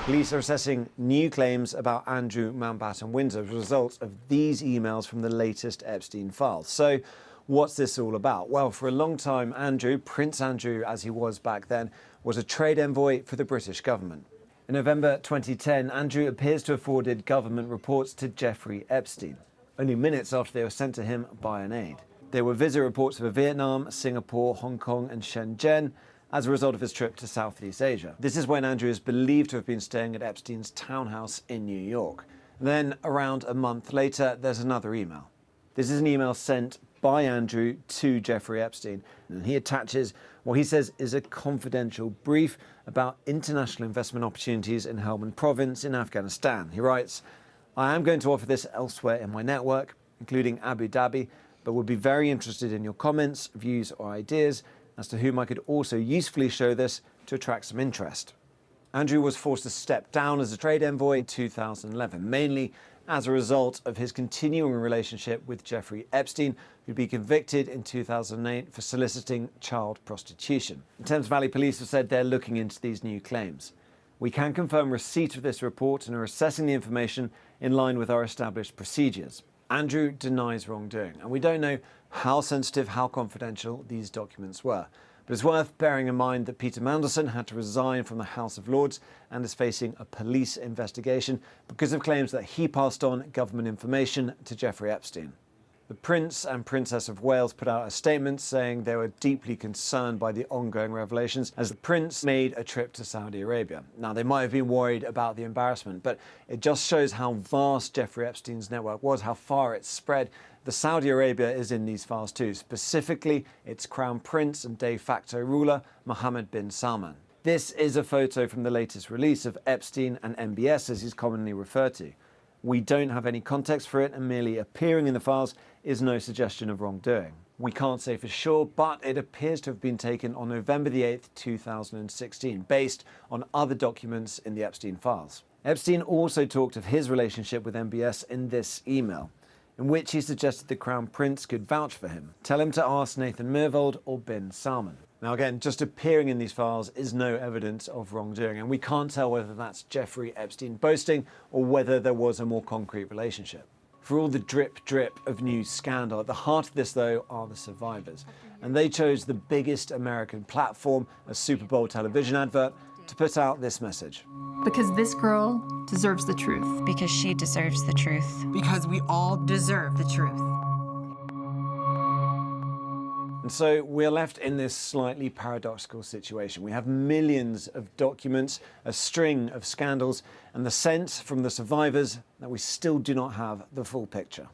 Police are assessing new claims about Andrew Mountbatten-Windsor as a result of these emails from the latest Epstein files. So, what's this all about? Well, for a long time, Andrew, Prince Andrew as he was back then, was a trade envoy for the British government. In November 2010, Andrew appears to have forwarded government reports to Jeffrey Epstein, only minutes after they were sent to him by an aide. There were visit reports for Vietnam, Singapore, Hong Kong and Shenzhen as a result of his trip to Southeast Asia. This is when Andrew is believed to have been staying at Epstein's townhouse in New York. Then, around a month later, there's another email. This is an email sent by Andrew to Jeffrey Epstein, and he attaches what he says is a confidential brief about international investment opportunities in Helmand Province in Afghanistan. He writes, "I am going to offer this elsewhere in my network, including Abu Dhabi, but would be very interested in your comments, views or ideas as to whom I could also usefully show this to attract some interest." Andrew was forced to step down as a trade envoy in 2011, mainly as a result of his continuing relationship with Jeffrey Epstein, who'd be convicted in 2008 for soliciting child prostitution. The Thames Valley Police have said they're looking into these new claims. "We can confirm receipt of this report and are assessing the information in line with our established procedures." Andrew denies wrongdoing, and we don't know how sensitive, how confidential these documents were. But it's worth bearing in mind that Peter Mandelson had to resign from the House of Lords and is facing a police investigation because of claims that he passed on government information to Jeffrey Epstein. The Prince and Princess of Wales put out a statement saying they were deeply concerned by the ongoing revelations as the Prince made a trip to Saudi Arabia. Now, they might have been worried about the embarrassment, but it just shows how vast Jeffrey Epstein's network was, how far it spread. The Saudi Arabia is in these files too, specifically its Crown Prince and de facto ruler, Mohammed bin Salman. This is a photo from the latest release of Epstein and MBS, as he's commonly referred to. We don't have any context for it, and merely appearing in the files is no suggestion of wrongdoing. We can't say for sure, but it appears to have been taken on November the 8th, 2016, based on other documents in the Epstein files. Epstein also talked of his relationship with MBS in this email, in which he suggested the Crown Prince could vouch for him. Tell him to ask Nathan Myhrvold or bin Salman. Now again, just appearing in these files is no evidence of wrongdoing, and we can't tell whether that's Jeffrey Epstein boasting or whether there was a more concrete relationship. For all the drip of news scandal, at the heart of this though are the survivors. And they chose the biggest American platform, a Super Bowl television advert, to put out this message. Because this girl deserves the truth. Because she deserves the truth. Because we all deserve the truth. And so we're left in this slightly paradoxical situation. We have millions of documents, a string of scandals, and the sense from the survivors that we still do not have the full picture.